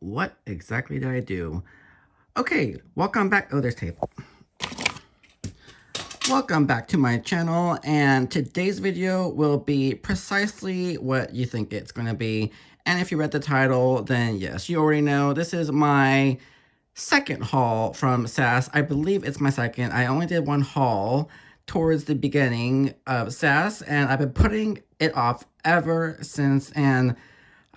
What exactly did I do? Okay, welcome back. Oh, there's tape. Welcome back to my channel, and today's video will be precisely what you think it's going to be. And if you read the title, then yes, you already know this is my second haul from SAS. I believe it's my second. I only did one haul towards the beginning of SAS, and I've been putting it off ever since. And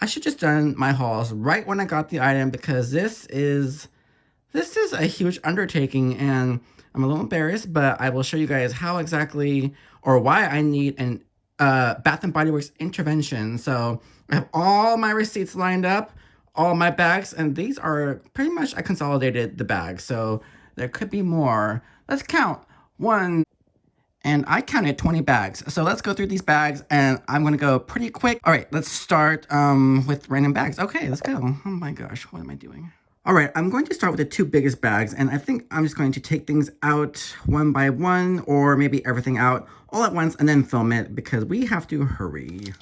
I should just done my hauls right when I got the item, because this is a huge undertaking, and I'm a little embarrassed, but I will show you guys how exactly or why I need an Bath and Body Works intervention. So I have all my receipts lined up, all my bags, and these are pretty much, I consolidated the bags, so there could be more. Let's count. One, and I counted 20 bags. So let's go through these bags, and I'm gonna go pretty quick. All right, let's start with random bags. Okay, let's go. Oh my gosh, what am I doing? All right, I'm going to start with the two biggest bags, and I think I'm just going to take things out one by one, or maybe everything out all at once and then film it, because we have to hurry.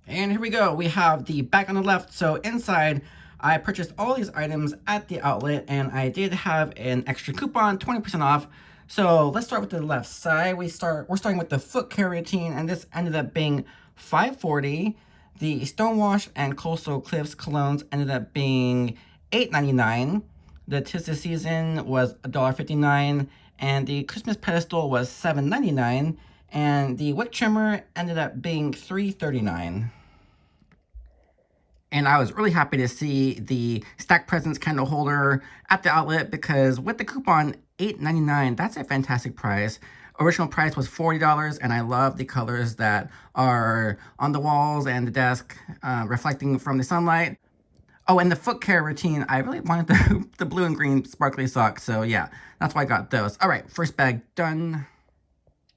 And here we go. We have the bag on the left. So inside, I purchased all these items at the outlet, and I did have an extra coupon, 20% off. So let's start with the left side. We're starting with the foot care routine, and this ended up being $5.40. The Stonewash and Coastal Cliffs colognes ended up being $8.99. The 'Tis the Season was $1.59, and the Christmas pedestal was $7.99, and the wick trimmer ended up being $3.39. And I was really happy to see the Stack Presents candle holder at the outlet, because with the coupon $8.99, that's a fantastic price. Original price was $40, and I love the colors that are on the walls and the desk, reflecting from the sunlight. Oh, and the foot care routine, I really wanted the blue and green sparkly socks, so yeah, that's why I got those. All right, first bag done.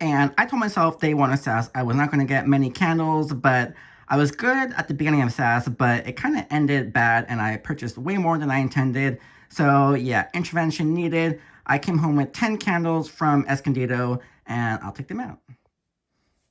And I told myself day one of SAS, I was not going to get many candles, but I was good at the beginning of SAS, but it kind of ended bad, and I purchased way more than I intended. So yeah, intervention needed. I came home with 10 candles from Escondido, and I'll take them out.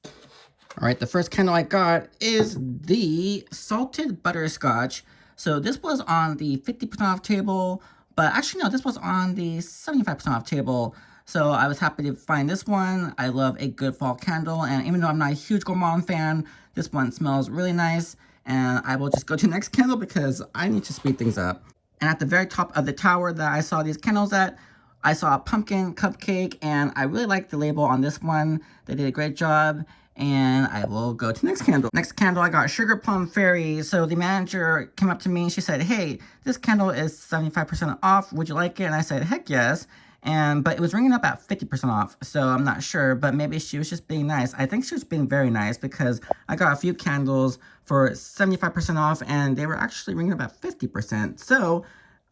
All right, the first candle I got is the Salted Butterscotch. So this was on the 50% off table, but actually no, this was on the 75% off table. So I was happy to find this one. I love a good fall candle, and even though I'm not a huge gourmand fan, this one smells really nice. And I will just go to the next candle because I need to speed things up. And at the very top of the tower that I saw these candles at, I saw a pumpkin cupcake, and I really like the label on this one. They did a great job. And I will go to next candle. Next candle, I got Sugar Plum Fairy. So the manager came up to me and she said, hey, this candle is 75% off. Would you like it? And I said, heck yes. But it was ringing up at 50% off. So I'm not sure, but maybe she was just being nice. I think she was being very nice, because I got a few candles for 75% off, and they were actually ringing up at 50%. So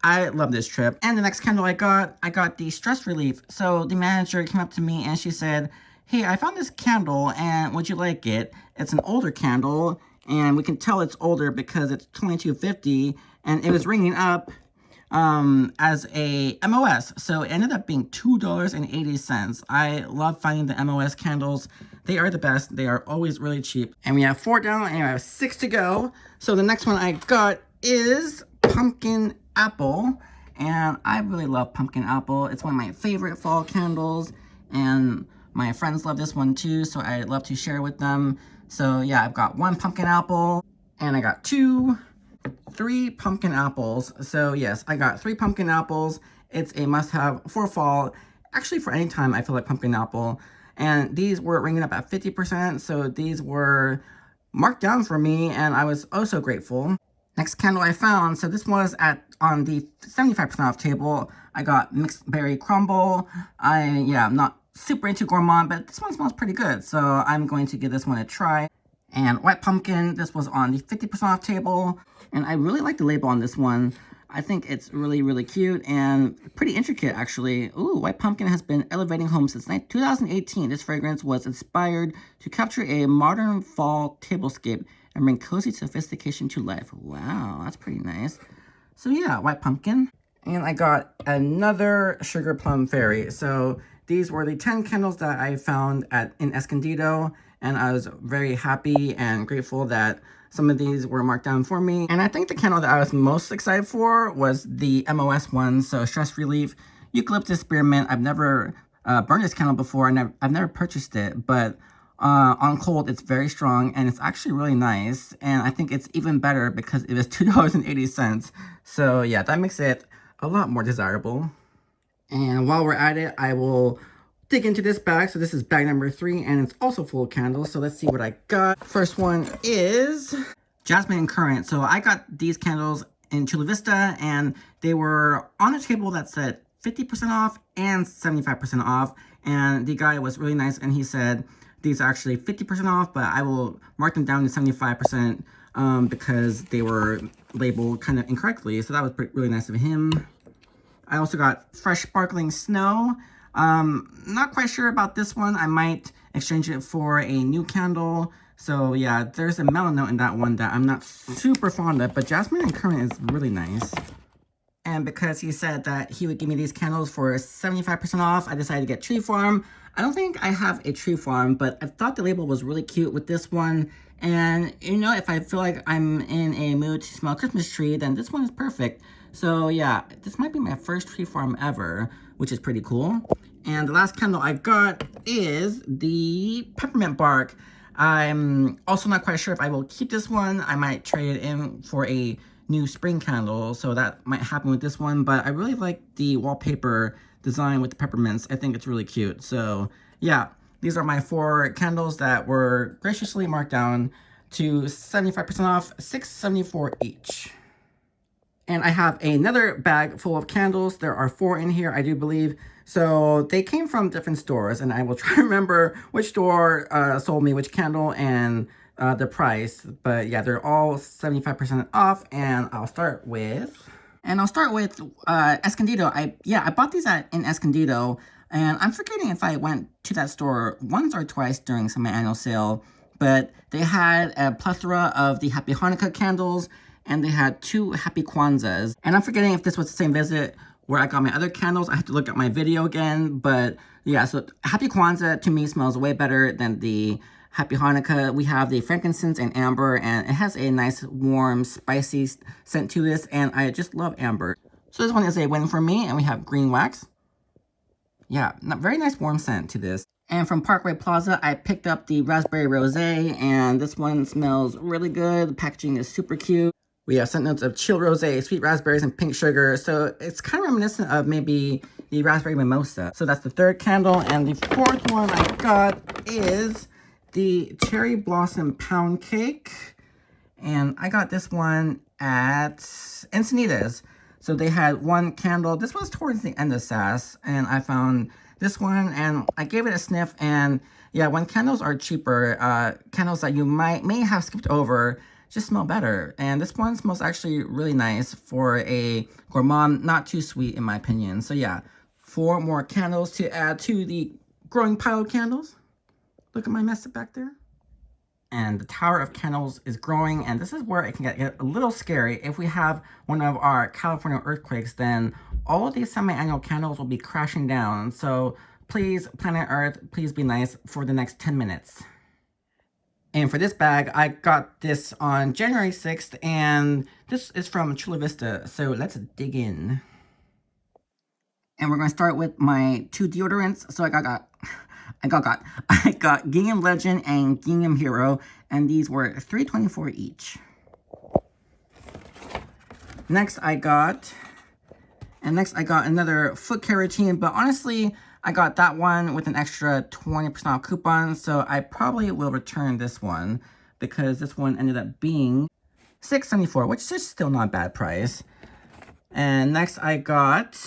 I love this trip. And the next candle I got the Stress Relief. So the manager came up to me and she said, hey, I found this candle, and would you like it? It's an older candle, and we can tell it's older because it's $22.50, and it was ringing up as a MOS, so it ended up being $2.80. I love finding the MOS candles. They are the best. They are always really cheap. And we have 4 down, and we have 6 to go. So the next one I got is Pumpkin Apple, and I really love Pumpkin Apple. It's one of my favorite fall candles, and my friends love this one too, so I love to share with them. So yeah, I've got 1 pumpkin apple, and I got 3 pumpkin apples. So yes, I got 3 pumpkin apples. It's a must-have for fall. Actually, for any time, I feel like pumpkin apple. And these were ringing up at 50%, so these were marked down for me, and I was oh so grateful. Next candle I found, so this was on the 75% off table. I got Mixed Berry Crumble. I'm not super into gourmand, but this one smells pretty good, so I'm going to give this one a try. And White Pumpkin, this was on the 50% off table, and I really like the label on this one. I think it's really, really cute and pretty intricate, actually. Ooh, White Pumpkin has been elevating home since 2018. This fragrance was inspired to capture a modern fall tablescape and bring cozy sophistication to life. Wow, that's pretty nice. So yeah, White Pumpkin. And I got another Sugar Plum Fairy. So these were the 10 candles that I found in Escondido, and I was very happy and grateful that some of these were marked down for me. And I think the candle that I was most excited for was the MOS one, so Stress Relief Eucalyptus Spearmint. I've never burned this candle before, and I've never purchased it, but on cold it's very strong and it's actually really nice. And I think it's even better because it was $2.80. So yeah, that makes it a lot more desirable. And while we're at it, I will dig into this bag. So this is bag number 3, and it's also full of candles. So let's see what I got. First one is Jasmine and Currant. So I got these candles in Chula Vista, and they were on a table that said 50% off and 75% off. And the guy was really nice, and he said these are actually 50% off, but I will mark them down to 75% because they were labeled kind of incorrectly. So that was really nice of him. I also got Fresh Sparkling Snow. Not quite sure about this one. I might exchange it for a new candle. So yeah, there's a melon note in that one that I'm not super fond of, but Jasmine and Currant is really nice. And because he said that he would give me these candles for 75% off, I decided to get Tree Farm. I don't think I have a Tree Farm, but I thought the label was really cute with this one. And, you know, if I feel like I'm in a mood to smell a Christmas tree, then this one is perfect. So, yeah, this might be my first Tree Farm ever, which is pretty cool. And the last candle I got is the Peppermint Bark. I'm also not quite sure if I will keep this one. I might trade it in for a new spring candle, so that might happen with this one. But I really like the wallpaper design with the peppermints. I think it's really cute. So, yeah. These are my 4 candles that were graciously marked down to 75% off, $6.74 each. And I have another bag full of candles. There are 4 in here, I do believe. So they came from different stores, and I will try to remember which store sold me which candle and the price. But yeah, they're all 75% off, and I'll start with Escondido. I bought these in Escondido. And I'm forgetting if I went to that store once or twice during some annual sale, but they had a plethora of the Happy Hanukkah candles, and they had 2 Happy Kwanzas. And I'm forgetting if this was the same visit where I got my other candles. I have to look at my video again, but yeah, so Happy Kwanzaa to me smells way better than the Happy Hanukkah. We have the frankincense and amber, and it has a nice, warm, spicy scent to this, and I just love amber. So this one is a win for me, and we have green wax. Yeah, very nice warm scent to this. And from Parkway Plaza, I picked up the Raspberry Rosé, and this one smells really good. The packaging is super cute. We have scent notes of chill rosé, sweet raspberries, and pink sugar. So it's kind of reminiscent of maybe the raspberry mimosa. So that's the 3rd candle. And the 4th one I got is the Cherry Blossom Pound Cake. And I got this one at Encinitas. So they had 1 candle. This was towards the end of SAS, and I found this one, and I gave it a sniff. And yeah, when candles are cheaper, candles that you may have skipped over just smell better. And this one smells actually really nice for a gourmand, not too sweet in my opinion. So yeah, 4 more candles to add to the growing pile of candles. Look at my mess back there. And the tower of candles is growing, and this is where it can get a little scary. If we have one of our California earthquakes, then all of these semi-annual candles will be crashing down. So please, planet Earth, please be nice for the next 10 minutes. And for this bag, I got this on January 6th, and this is from Chula Vista. So let's dig in. And we're going to start with my 2 deodorants. So I got Gingham Legend and Gingham Hero, and these were $3.24 each. Next I got another foot care routine, but honestly, I got that one with an extra 20% off coupon, so I probably will return this one because this one ended up being $6.74, which is still not a bad price. And next I got,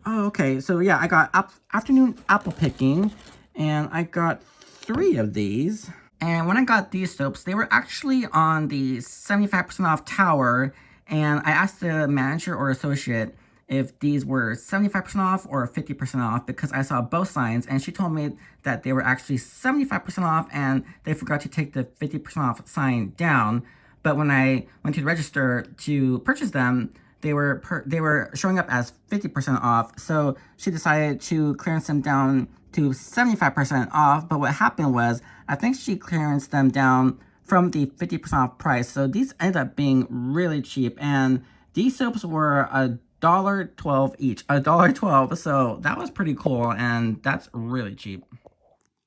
I got afternoon apple picking, and I got 3 of these. And when I got these soaps, they were actually on the 75% off tower, and I asked the manager or associate if these were 75% off or 50% off because I saw both signs, and she told me that they were actually 75% off and they forgot to take the 50% off sign down. But when I went to the register to purchase them, they were showing up as 50% off, so she decided to clearance them down to 75% off. But what happened was, I think she clearanced them down from the 50% off price. So these ended up being really cheap, and these soaps were $1.12 each, $1.12. So that was pretty cool, and that's really cheap.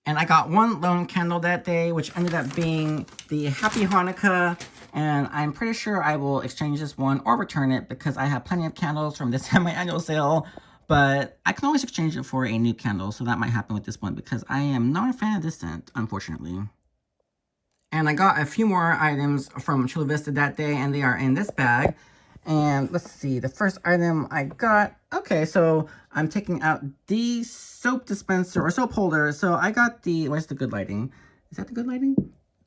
And I got one lone candle that day, which ended up being the Happy Hanukkah. And I'm pretty sure I will exchange this one or return it because I have plenty of candles from this semi-annual sale. But I can always exchange it for a new candle, so that might happen with this one because I am not a fan of this scent, unfortunately. And I got a few more items from Chula Vista that day, and they are in this bag. And let's see, the first item I got, okay, so I'm taking out the soap dispenser or soap holder. So I got the, where's the good lighting? Is that the good lighting?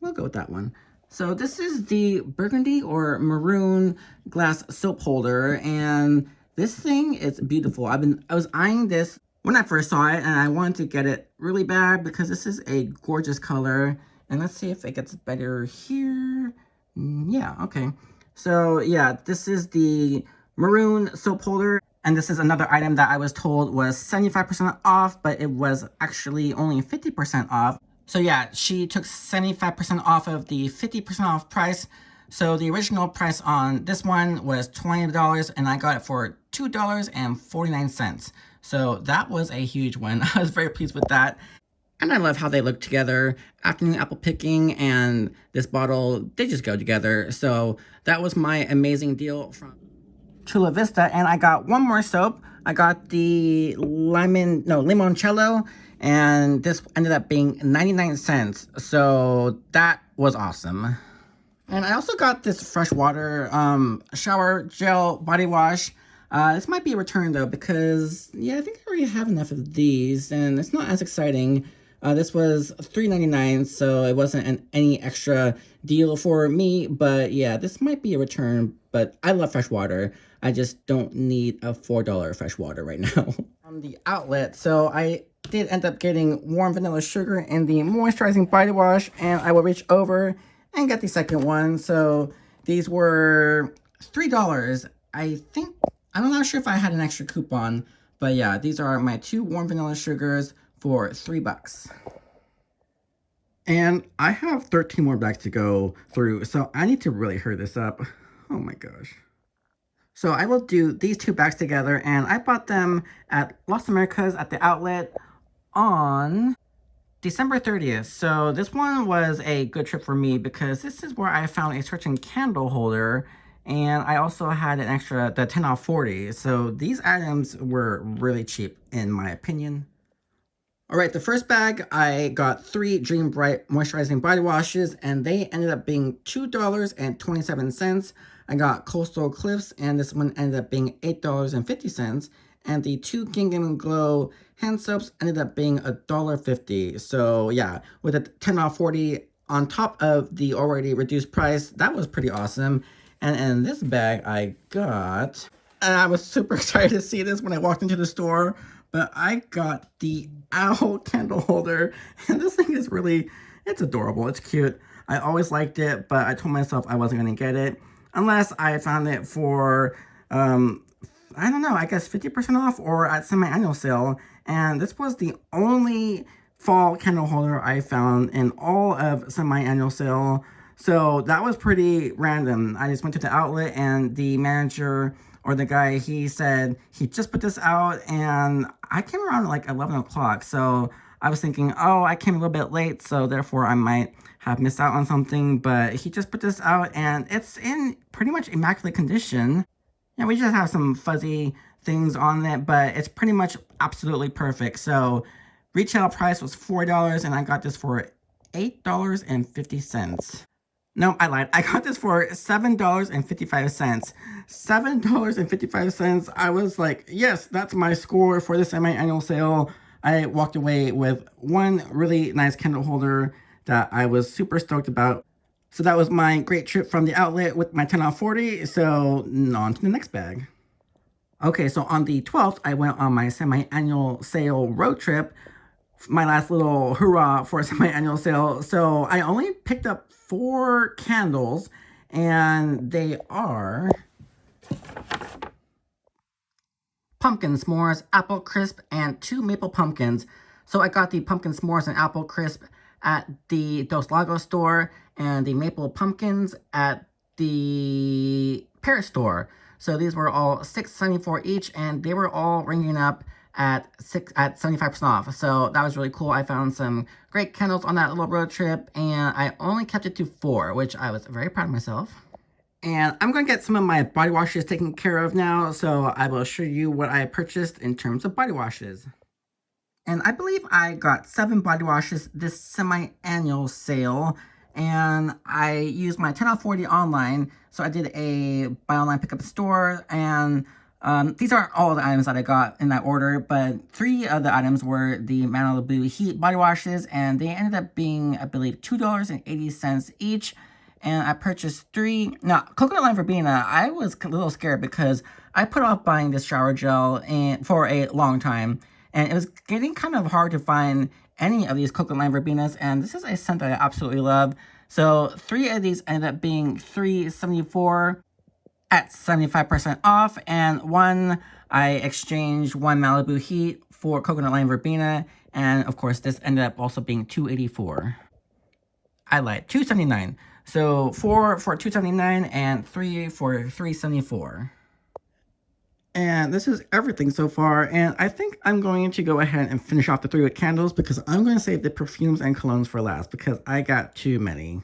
We'll go with that one. So this is the burgundy or maroon glass soap holder, and this thing is beautiful. I was eyeing this when I first saw it, and I wanted to get it really bad because this is a gorgeous color. And let's see if it gets better here. Yeah, okay. So yeah, this is the maroon soap holder. And this is another item that I was told was 75% off, but it was actually only 50% off. So yeah, she took 75% off of the 50% off price. So the original price on this one was $20, and I got it for $2.49. So that was a huge win. I was very pleased with that. And I love how they look together. Afternoon apple picking and this bottle, they just go together. So that was my amazing deal from Chula Vista. And I got one more soap. I got the limoncello, and this ended up being 99 cents. So that was awesome. And I also got this freshwater shower gel body wash. This might be a return though, because yeah, I think I already have enough of these, and it's not as exciting. This was $3.99, so it wasn't any extra deal for me, but yeah, this might be a return, but I love fresh water. I just don't need a $4 fresh water right now. From the outlet, so I did end up getting warm vanilla sugar in the moisturizing body wash, and I will reach over and get the second one. So these were $3. I'm not sure if I had an extra coupon, but yeah, these are my two warm vanilla sugars for $3. And I have 13 more bags to go through, so I need to really hurry this up. Oh my gosh. So I will do these two bags together, and I bought them at Las Americas at the outlet on December 30th. So this one was a good trip for me because this is where I found a certain candle holder, and I also had an extra, the 10 off 40. So these items were really cheap in my opinion. All right, the first bag, I got 3 Dream Bright moisturizing body washes, and they ended up being $2.27. I got Coastal Cliffs, and this one ended up being $8.50. And the 2 Gingham Glow hand soaps ended up being $1.50. So yeah, with a 10 off 40 on top of the already reduced price, that was pretty awesome. And in this bag I got, and I was super excited to see this when I walked into the store, but I got the owl candle holder, and this thing is really, it's adorable, it's cute. I always liked it, but I told myself I wasn't going to get it unless I found it for, I don't know, I guess 50% off or at semi-annual sale. And this was the only fall candle holder I found in all of semi-annual sale. So that was pretty random. I just went to the outlet, and the manager or the guy, he said he just put this out, and I came around at like 11 o'clock. So I was thinking, oh, I came a little bit late, so therefore I might have missed out on something. But he just put this out, and it's in pretty much immaculate condition. Yeah, we just have some fuzzy things on it, but it's pretty much absolutely perfect. So retail price was $4, and I got this for $8.50. No, I lied. I got this for $7.55. $7.55. I was like, yes, that's my score for the semi-annual sale. I walked away with one really nice candle holder that I was super stoked about. So that was my great trip from the outlet with my 10 off 40. So on to the next bag. Okay, so on the 12th, I went on my semi-annual sale road trip. My last little hurrah for a semi-annual sale. So I only picked up 4 candles, and they are pumpkin s'mores, apple crisp, and 2 maple pumpkins. So I got the pumpkin s'mores and apple crisp at the Dos Lagos store and the maple pumpkins at the Paris store. So these were all $6.74 each, and they were all ringing up at 75% off. So that was really cool. I found some great candles on that little road trip, and I only kept it to 4, which I was very proud of myself. And I'm going to get some of my body washes taken care of now, so I will show you what I purchased in terms of body washes. And I believe I got 7 body washes this semi-annual sale, and I used my 10 off 40 online, so I did a buy online pick up at store, and these aren't all the items that I got in that order, but 3 of the items were the Malibu Heat body washes, and they ended up being, I believe, $2.80 each. And I purchased 3. Now, coconut lime verbena, I was a little scared because I put off buying this shower gel for a long time. And it was getting kind of hard to find any of these coconut lime verbenas. And this is a scent that I absolutely love. So 3 of these ended up being $3.74 at 75% off. And 1, I exchanged 1 Malibu Heat for coconut lime verbena. And of course, this ended up also being $2.84. I lied, $2.79. So 4 for $2.79 and 3 for $3.74. And this is everything so far, and I think I'm going to go ahead and finish off the 3 wick candles because I'm going to save the perfumes and colognes for last because I got too many.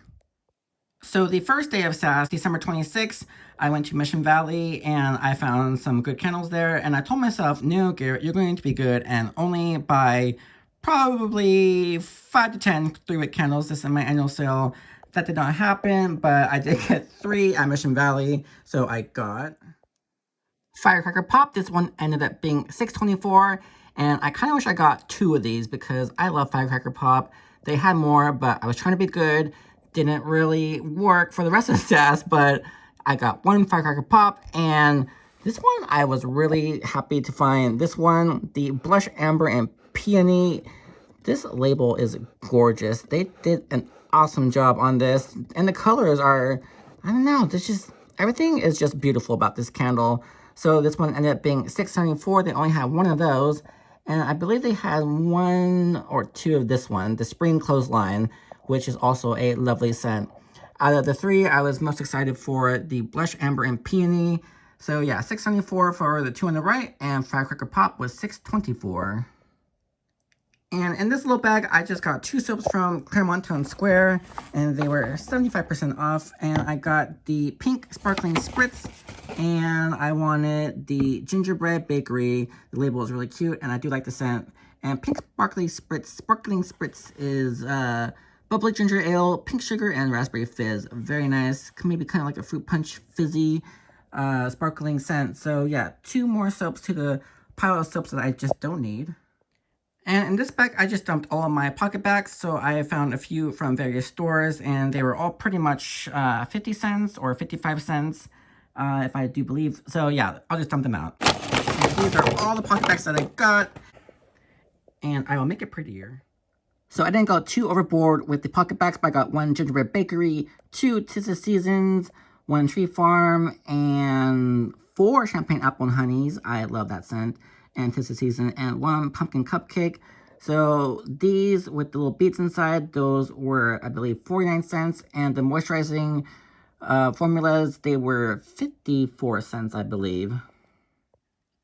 So the first day of SAS, December 26th, I went to Mission Valley and I found some good candles there, and I told myself, no, Garrett, you're going to be good and only buy probably 5 to 10 3 wick candles. This is my annual sale. That did not happen, but I did get 3 at Mission Valley, so I got Firecracker Pop. This one ended up being $6.24, and I kind of wish I got 2 of these because I love Firecracker Pop. They had more, but I was trying to be good. Didn't really work for the rest of the SAS, but I got 1 Firecracker Pop, and this one I was really happy to find. This one, the Blush Amber and Peony. This label is gorgeous. They did an awesome job on this, and the colors are, I don't know, this just, everything is just beautiful about this candle. So this one ended up being $6.74. They only had 1 of those, and I believe they had 1 or 2 of this one, the Spring Clothesline, which is also a lovely scent. Out of the 3, I was most excited for the Blush Amber and Peony. So yeah, $6.74 for the 2 on the right, and Firecracker Pop was $6.24. And in this little bag, I just got 2 soaps from Claremont Town Square, and they were 75% off. And I got the Pink Sparkling Spritz, and I wanted the Gingerbread Bakery. The label is really cute, and I do like the scent. And Pink Sparkling Spritz is bubbly ginger ale, pink sugar, and raspberry fizz. Very nice, maybe kind of like a fruit punch fizzy sparkling scent. So yeah, 2 more soaps to the pile of soaps that I just don't need. And in this bag, I just dumped all of my pocketbacs. So I found a few from various stores, and they were all pretty much 50 cents or 55 cents, if I do believe. So yeah, I'll just dump them out. And these are all the pocketbacs that I got, and I will make it prettier. So I didn't go too overboard with the pocketbacs, but I got 1 Gingerbread Bakery, 2 'Tis the Seasons, 1 Tree Farm, and 4 Champagne Apple and Honeys. I love that scent. And 'Tis the Season, and 1 Pumpkin Cupcake. So these with the little beads inside, those were, I believe, 49 cents. And the moisturizing formulas, they were 54 cents, I believe.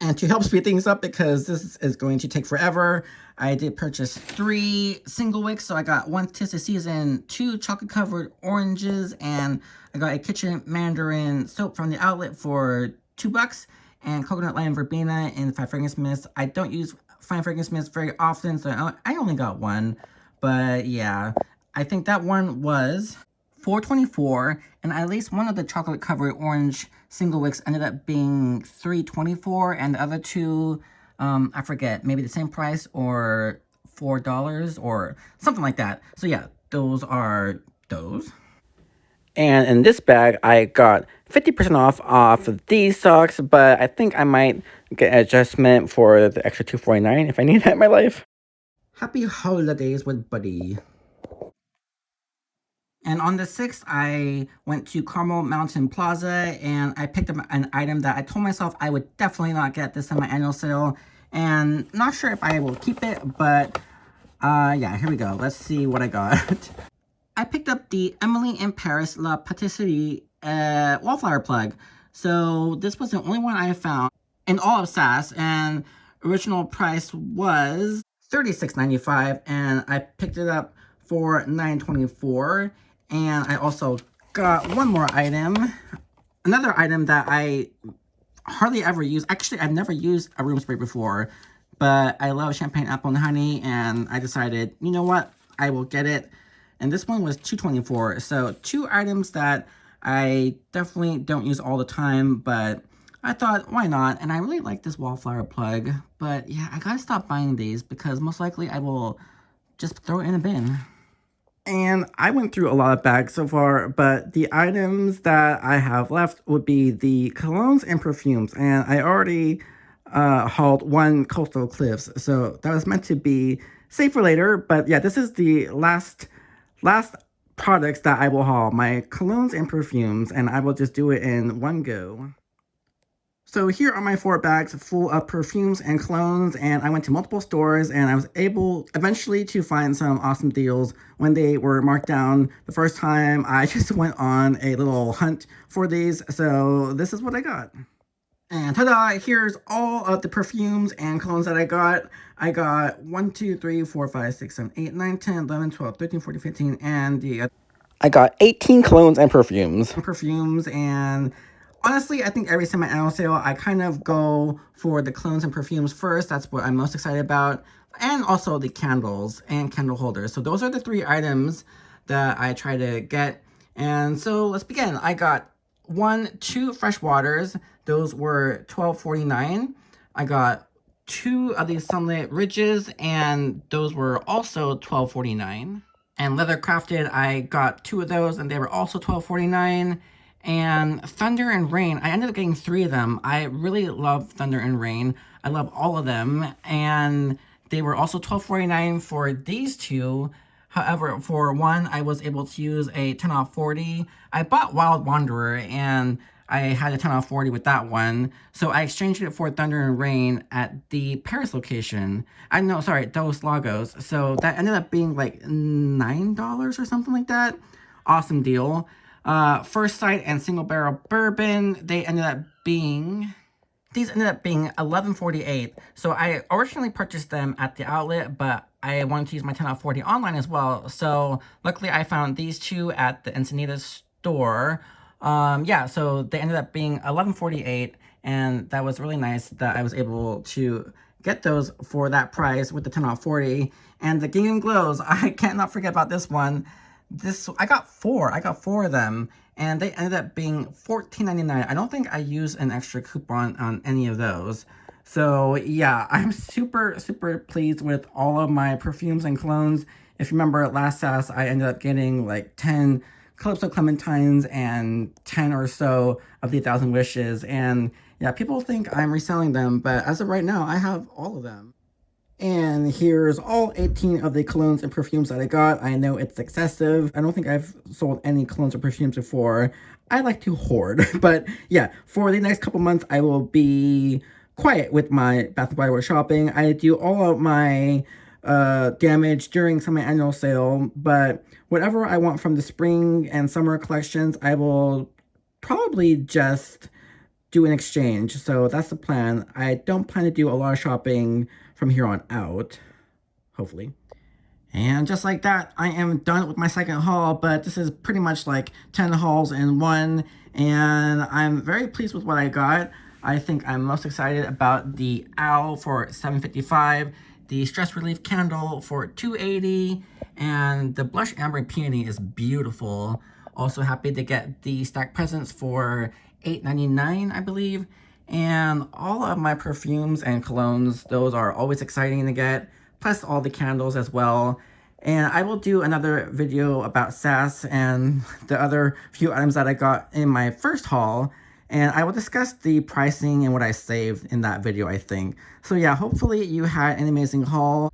And to help speed things up, because this is going to take forever, I did purchase 3 single wicks. So I got 1 'Tis the Season, 2 chocolate-covered oranges, and I got a Kitchen Mandarin soap from the outlet for $2. And coconut lime verbena in 5 fragrance mist. I don't use 5 fragrance mist very often, so I only got 1. But yeah, I think that one was $4.24, and at least one of the chocolate covered orange single wicks ended up being $3.24, and the other 2, I forget, maybe the same price or $4 or something like that. So yeah, those are those. And in this bag, I got 50% off of these socks, but I think I might get an adjustment for the extra $2.49 if I need that in my life. Happy holidays with Buddy. And on the 6th, I went to Carmel Mountain Plaza, and I picked up an item that I told myself I would definitely not get this in my annual sale. And not sure if I will keep it, but Yeah, here we go. Let's see what I got. I picked up the Emily in Paris La Patisserie wallflower plug. So this was the only one I found in all of SAS, and original price was $36.95, and I picked it up for $9.24. And I also got one more item, another item that I hardly ever use. Actually, I've never used a room spray before, but I love champagne apple and honey, and I decided, you know what, I will get it. And this one was $2.24. So 2 items that I definitely don't use all the time, but I thought, why not? And I really like this wallflower plug, but yeah, I gotta stop buying these because most likely I will just throw it in a bin. And I went through a lot of bags so far, but the items that I have left would be the colognes and perfumes. And I already hauled one Coastal Cliffs, so that was meant to be safe for later. But yeah, this is the last products that I will haul, my colognes and perfumes, and I will just do it in one go. So here are my 4 bags full of perfumes and colognes, and I went to multiple stores, and I was able eventually to find some awesome deals when they were marked down. The first time I just went on a little hunt for these, so this is what I got. And ta-da! Here's all of the perfumes and colognes that I got. I got 1, 2, 3, 4, 5, 6, 7, 8, 9, 10, 11, 12, 13, 14, 15, and I got 18 colognes and perfumes. And honestly, I think every semi-annual sale, I kind of go for the colognes and perfumes first. That's what I'm most excited about. And also the candles and candle holders. So those are the 3 items that I try to get. And so let's begin. I got 2 fresh waters. Those were $12.49. I got 2 of these sunlit ridges, and those were also $12.49. And leather crafted, I got 2 of those, and they were also $12.49. And Thunder and Rain, I ended up getting 3 of them. I really love Thunder and Rain. I love all of them. And they were also $12.49 for these 2. However, for one, I was able to use a 10 off 40. I bought Wild Wanderer, and I had a 10 off 40 with that one. So I exchanged it for Thunder and Rain at the Paris location. Dos Lagos. So that ended up being like $9 or something like that. Awesome deal. First Sight and Single Barrel Bourbon, these ended up being $11.48. So I originally purchased them at the outlet, but I wanted to use my 10 off 40 online as well. So luckily I found these 2 at the Encinitas store. Yeah, so they ended up being $11.48, and that was really nice that I was able to get those for that price with the 10 off 40. And the Gingham Glows, I cannot forget about this one. I got 4 of them, and they ended up being $14.99. I don't think I used an extra coupon on any of those. So yeah, I'm super pleased with all of my perfumes and colognes. If you remember last SAS, I ended up getting like 10 Calypso Clementines and 10 or so of the 1,000 Wishes. And yeah, people think I'm reselling them, but as of right now, I have all of them. And here's all 18 of the colognes and perfumes that I got. I know it's excessive. I don't think I've sold any colognes or perfumes before. I like to hoard. But yeah, for the next couple months, I will be quiet with my Bath & Body Works shopping. I do all of my damage during semi-annual sale, but whatever I want from the spring and summer collections, I will probably just do an exchange. So that's the plan. I don't plan to do a lot of shopping from here on out, hopefully. And just like that, I am done with my second haul, but this is pretty much like 10 hauls in one, and I'm very pleased with what I got. I think I'm most excited about the owl for $7.55, the stress relief candle for $2.80, and the blush amber and peony is beautiful. Also happy to get the stack presents for $8.99, I believe. And all of my perfumes and colognes, those are always exciting to get, plus all the candles as well. And I will do another video about SAS and the other few items that I got in my first haul. And I will discuss the pricing and what I saved in that video, I think. So yeah, hopefully you had an amazing haul.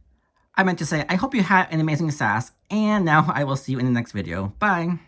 I meant to say, I hope you had an amazing SAS. And now I will see you in the next video. Bye!